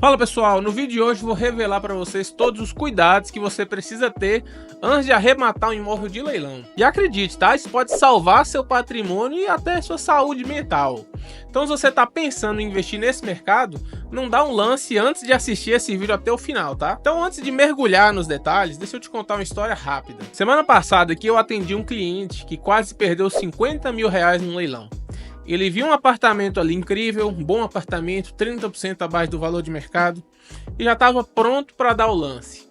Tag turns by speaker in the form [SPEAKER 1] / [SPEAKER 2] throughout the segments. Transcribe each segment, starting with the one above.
[SPEAKER 1] Fala pessoal, no vídeo de hoje vou revelar para vocês todos os cuidados que você precisa ter antes de arrematar um imóvel de leilão. E acredite, tá? Isso pode salvar seu patrimônio e até sua saúde mental. Então se você está pensando em investir nesse mercado, não dá um lance antes de assistir esse vídeo até o final, tá? Então antes de mergulhar nos detalhes, deixa eu te contar uma história rápida. Semana passada aqui eu atendi um cliente que quase perdeu 50 mil reais num leilão. Ele viu um apartamento ali incrível, um bom apartamento, 30% abaixo do valor de mercado, e já estava pronto para dar o lance.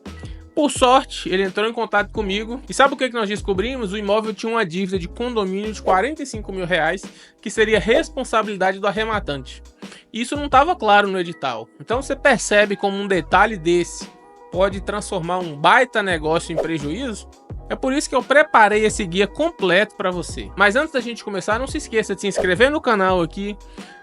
[SPEAKER 1] Por sorte, ele entrou em contato comigo, e sabe o que nós descobrimos? O imóvel tinha uma dívida de condomínio de 45 mil reais, que seria responsabilidade do arrematante. Isso não estava claro no edital. Então você percebe como um detalhe desse pode transformar um baita negócio em prejuízo? É por isso que eu preparei esse guia completo para você. Mas antes da gente começar, não se esqueça de se inscrever no canal aqui,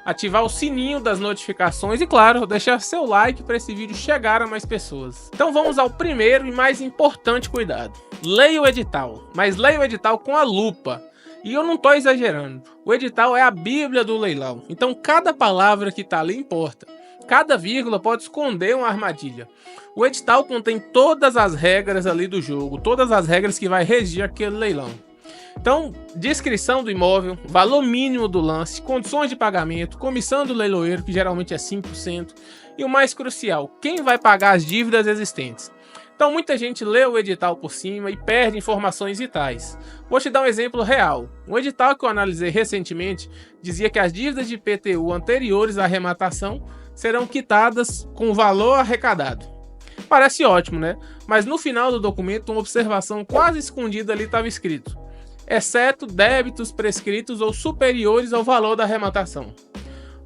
[SPEAKER 1] ativar o sininho das notificações e, claro, deixar seu like para esse vídeo chegar a mais pessoas. Então vamos ao primeiro e mais importante cuidado. Leia o edital, mas leia o edital com a lupa. E eu não estou exagerando. O edital é a bíblia do leilão, então cada palavra que está ali importa. Cada vírgula pode esconder uma armadilha. O edital contém todas as regras ali do jogo, todas as regras que vai regir aquele leilão. Então, descrição do imóvel, valor mínimo do lance, condições de pagamento, comissão do leiloeiro, que geralmente é 5%, e o mais crucial, quem vai pagar as dívidas existentes. Então, muita gente lê o edital por cima e perde informações vitais. Vou te dar um exemplo real. Um edital que eu analisei recentemente dizia que as dívidas de IPTU anteriores à arrematação serão quitadas com o valor arrecadado. Parece ótimo, né? Mas no final do documento, uma observação quase escondida ali estava escrito: exceto débitos prescritos ou superiores ao valor da arrematação.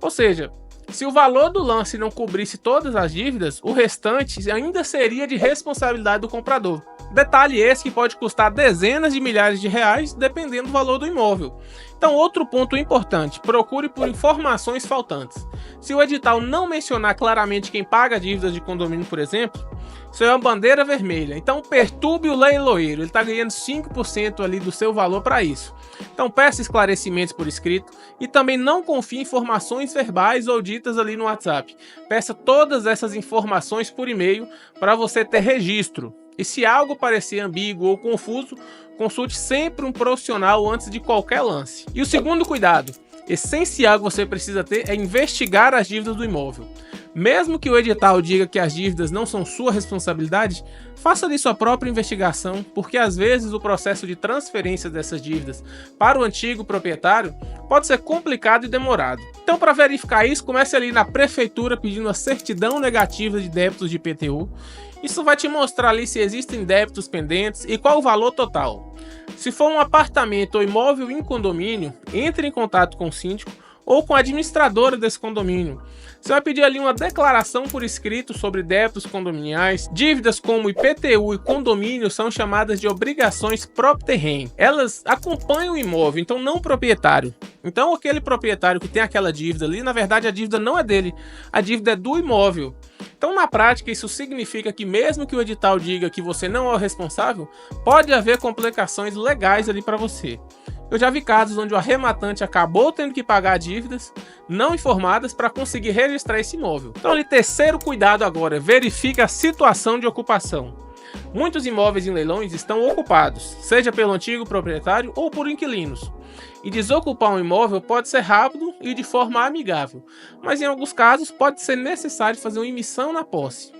[SPEAKER 1] Ou seja, se o valor do lance não cobrisse todas as dívidas, o restante ainda seria de responsabilidade do comprador. Detalhe esse que pode custar dezenas de milhares de reais, dependendo do valor do imóvel. Então, outro ponto importante, procure por informações faltantes. Se o edital não mencionar claramente quem paga dívidas de condomínio, por exemplo, isso é uma bandeira vermelha. Então, perturbe o leiloeiro, ele está ganhando 5% ali do seu valor para isso. Então, peça esclarecimentos por escrito e também não confie em informações verbais ou ditas ali no WhatsApp. Peça todas essas informações por e-mail para você ter registro. E se algo parecer ambíguo ou confuso, consulte sempre um profissional antes de qualquer lance. E o segundo cuidado essencial que você precisa ter é investigar as dívidas do imóvel. Mesmo que o edital diga que as dívidas não são sua responsabilidade, faça ali sua própria investigação, porque às vezes o processo de transferência dessas dívidas para o antigo proprietário pode ser complicado e demorado. Então, para verificar isso, comece ali na prefeitura pedindo a certidão negativa de débitos de IPTU. Isso vai te mostrar ali se existem débitos pendentes e qual o valor total. Se for um apartamento ou imóvel em condomínio, entre em contato com o síndico ou com a administradora desse condomínio. Você vai pedir ali uma declaração por escrito sobre débitos condominiais. Dívidas como IPTU e condomínio são chamadas de obrigações propter-rem. Elas acompanham o imóvel, então não o proprietário. Então aquele proprietário que tem aquela dívida ali, na verdade a dívida não é dele, a dívida é do imóvel. Então, na prática, isso significa que mesmo que o edital diga que você não é o responsável, pode haver complicações legais ali para você. Eu já vi casos onde o arrematante acabou tendo que pagar dívidas não informadas para conseguir registrar esse imóvel. Então, ali, terceiro cuidado agora, verifique a situação de ocupação. Muitos imóveis em leilões estão ocupados, seja pelo antigo proprietário ou por inquilinos. E desocupar um imóvel pode ser rápido e de forma amigável, mas em alguns casos pode ser necessário fazer uma emissão na posse.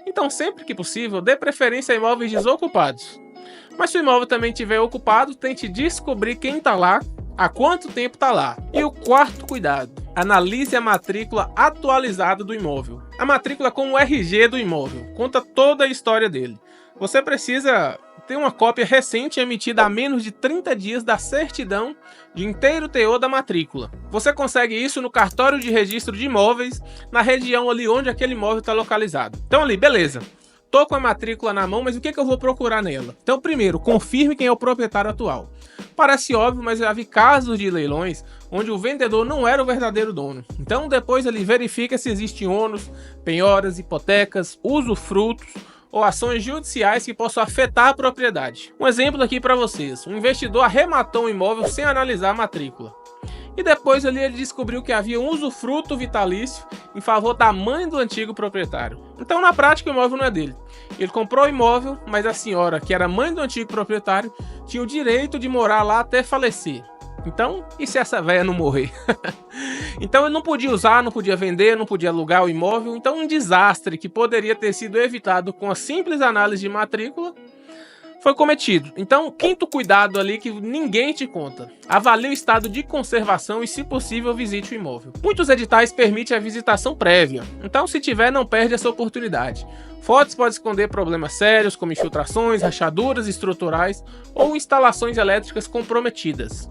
[SPEAKER 1] Então, sempre que possível, dê preferência a imóveis desocupados. Mas se o imóvel também estiver ocupado, tente descobrir quem está lá, há quanto tempo está lá. E o quarto cuidado, analise a matrícula atualizada do imóvel. A matrícula com o RG do imóvel, conta toda a história dele. Você precisa ter uma cópia recente emitida há menos de 30 dias da certidão de inteiro teor da matrícula. Você consegue isso no cartório de registro de imóveis, na região ali onde aquele imóvel está localizado. Então ali, beleza. Tô com a matrícula na mão, mas o que eu vou procurar nela? Então, primeiro, confirme quem é o proprietário atual. Parece óbvio, mas eu já vi casos de leilões onde o vendedor não era o verdadeiro dono. Então, depois ali verifica se existem ônus, penhoras, hipotecas, usufrutos ou ações judiciais que possam afetar a propriedade. Um exemplo aqui para vocês: um investidor arrematou um imóvel sem analisar a matrícula. E depois ali ele descobriu que havia um usufruto vitalício em favor da mãe do antigo proprietário. Então na prática o imóvel não é dele. Ele comprou o imóvel, mas a senhora, que era mãe do antigo proprietário, tinha o direito de morar lá até falecer. Então, e se essa velha não morrer? Então ele não podia usar, não podia vender, não podia alugar o imóvel. Então um desastre que poderia ter sido evitado com a simples análise de matrícula foi cometido. Então, quinto cuidado ali que ninguém te conta: avalie o estado de conservação e, se possível, visite o imóvel. Muitos editais permitem a visitação prévia, então se tiver, não perde essa oportunidade. Fotos podem esconder problemas sérios como infiltrações, rachaduras estruturais ou instalações elétricas comprometidas.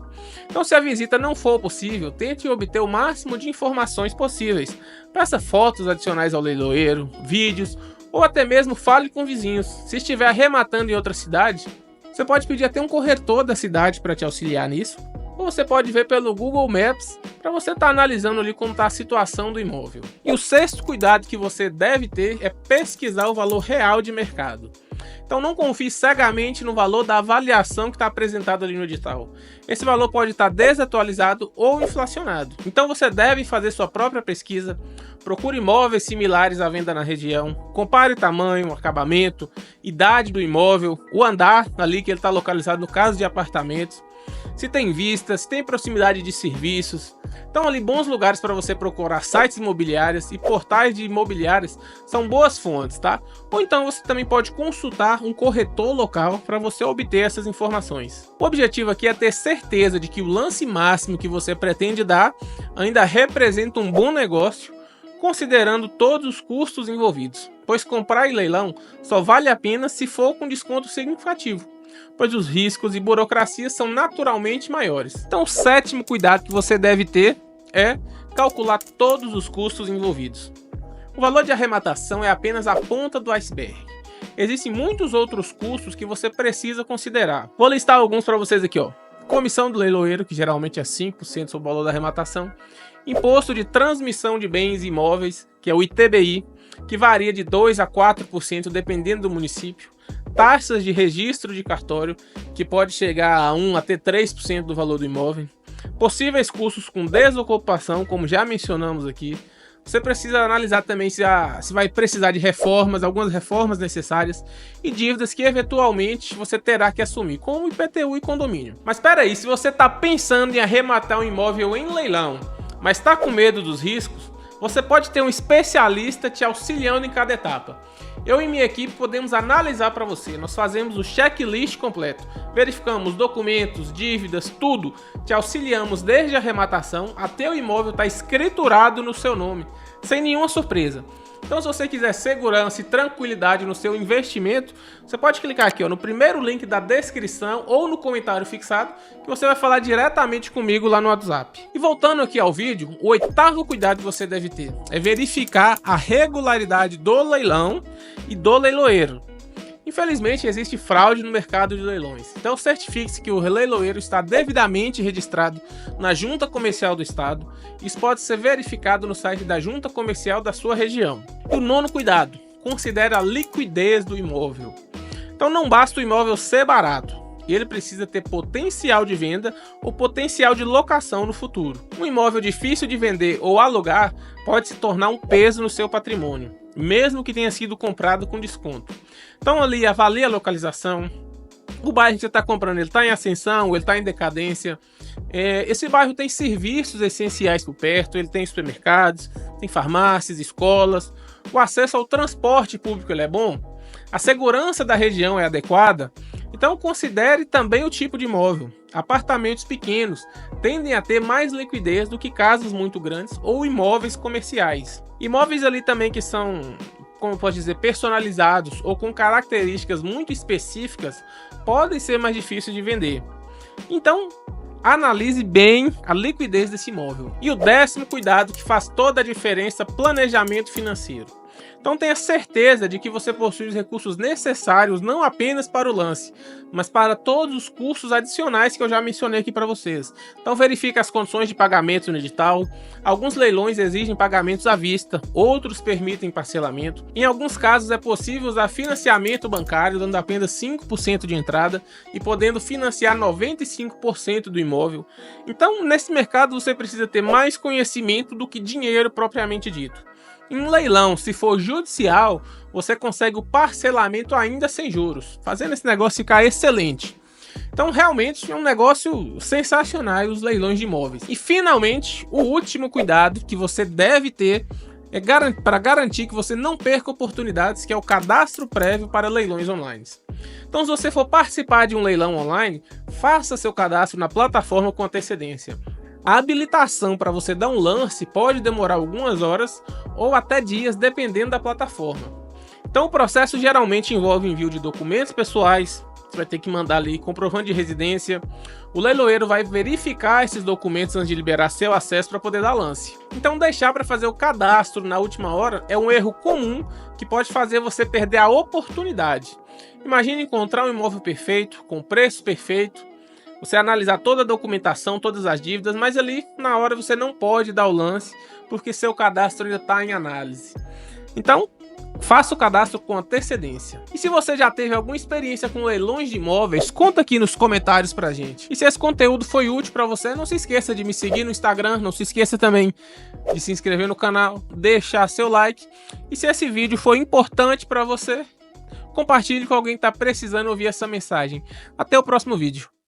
[SPEAKER 1] Então, se a visita não for possível, tente obter o máximo de informações possíveis. Peça fotos adicionais ao leiloeiro, vídeos, ou até mesmo fale com vizinhos. Se estiver arrematando em outra cidade, você pode pedir até um corretor da cidade para te auxiliar nisso. Ou você pode ver pelo Google Maps para você estar analisando ali como está a situação do imóvel. E o sexto cuidado que você deve ter é pesquisar o valor real de mercado. Então não confie cegamente no valor da avaliação que está apresentado ali no edital. Esse valor pode estar desatualizado ou inflacionado. Então você deve fazer sua própria pesquisa, procure imóveis similares à venda na região, compare tamanho, acabamento, idade do imóvel, o andar ali que ele está localizado no caso de apartamentos, se tem vistas, se tem proximidade de serviços. Então ali bons lugares para você procurar sites imobiliários e portais de imobiliárias são boas fontes, tá? Ou então você também pode consultar um corretor local para você obter essas informações. O objetivo aqui é ter certeza de que o lance máximo que você pretende dar ainda representa um bom negócio, considerando todos os custos envolvidos, pois comprar em leilão só vale a pena se for com desconto significativo, pois os riscos e burocracias são naturalmente maiores. Então o sétimo cuidado que você deve ter é calcular todos os custos envolvidos. O valor de arrematação é apenas a ponta do iceberg. Existem muitos outros custos que você precisa considerar. Vou listar alguns para vocês aqui, ó. Comissão do leiloeiro, que geralmente é 5% sobre o valor da arrematação. Imposto de transmissão de bens imóveis, que é o ITBI, que varia de 2% a 4% dependendo do município. Taxas de registro de cartório, que pode chegar a 1% até 3% do valor do imóvel. Possíveis custos com desocupação, como já mencionamos aqui. Você precisa analisar também se vai precisar de reformas, algumas reformas necessárias e dívidas que eventualmente você terá que assumir, como IPTU e condomínio. Mas espera aí, se você está pensando em arrematar um imóvel em leilão, mas está com medo dos riscos, você pode ter um especialista te auxiliando em cada etapa. Eu e minha equipe podemos analisar para você. Nós fazemos o checklist completo, verificamos documentos, dívidas, tudo. Te auxiliamos desde a arrematação até o imóvel estar escriturado no seu nome, sem nenhuma surpresa. Então, se você quiser segurança e tranquilidade no seu investimento, você pode clicar aqui, ó, no primeiro link da descrição ou no comentário fixado, que você vai falar diretamente comigo lá no WhatsApp. E voltando aqui ao vídeo, o oitavo cuidado que você deve ter é verificar a regularidade do leilão e do leiloeiro. Infelizmente, existe fraude no mercado de leilões, então certifique-se que o leiloeiro está devidamente registrado na Junta Comercial do Estado. Isso pode ser verificado no site da Junta Comercial da sua região. E o nono cuidado, considere a liquidez do imóvel. Então não basta o imóvel ser barato, ele precisa ter potencial de venda ou potencial de locação no futuro. Um imóvel difícil de vender ou alugar pode se tornar um peso no seu patrimônio, mesmo que tenha sido comprado com desconto. Então ali avalie a localização, o bairro que você está comprando, ele está em ascensão, ele está em decadência, esse bairro tem serviços essenciais por perto, ele tem supermercados, tem farmácias, escolas, o acesso ao transporte público ele é bom, a segurança da região é adequada. Então considere também o tipo de imóvel. Apartamentos pequenos tendem a ter mais liquidez do que casas muito grandes ou imóveis comerciais. Imóveis ali também que são, como eu posso dizer, personalizados ou com características muito específicas podem ser mais difíceis de vender. Então analise bem a liquidez desse imóvel. E o décimo cuidado que faz toda a diferença: planejamento financeiro. Então tenha certeza de que você possui os recursos necessários não apenas para o lance, mas para todos os custos adicionais que eu já mencionei aqui para vocês. Então verifique as condições de pagamento no edital. Alguns leilões exigem pagamentos à vista, outros permitem parcelamento. Em alguns casos é possível usar financiamento bancário, dando apenas 5% de entrada e podendo financiar 95% do imóvel. Então nesse mercado você precisa ter mais conhecimento do que dinheiro propriamente dito. Em um leilão, se for judicial, você consegue o parcelamento ainda sem juros, fazendo esse negócio ficar excelente. Então realmente é um negócio sensacional os leilões de imóveis. E finalmente, o último cuidado que você deve ter é para garantir que você não perca oportunidades, que é o cadastro prévio para leilões online. Então se você for participar de um leilão online, faça seu cadastro na plataforma com antecedência. A habilitação para você dar um lance pode demorar algumas horas ou até dias, dependendo da plataforma. Então o processo geralmente envolve envio de documentos pessoais, você vai ter que mandar ali comprovante de residência, o leiloeiro vai verificar esses documentos antes de liberar seu acesso para poder dar lance. Então deixar para fazer o cadastro na última hora é um erro comum que pode fazer você perder a oportunidade. Imagine encontrar um imóvel perfeito, com preço perfeito, você analisar toda a documentação, todas as dívidas, mas ali na hora você não pode dar o lance porque seu cadastro ainda está em análise. Então, faça o cadastro com antecedência. E se você já teve alguma experiência com leilões de imóveis, conta aqui nos comentários pra gente. E se esse conteúdo foi útil para você, não se esqueça de me seguir no Instagram, não se esqueça também de se inscrever no canal, deixar seu like. E se esse vídeo foi importante para você, compartilhe com alguém que está precisando ouvir essa mensagem. Até o próximo vídeo.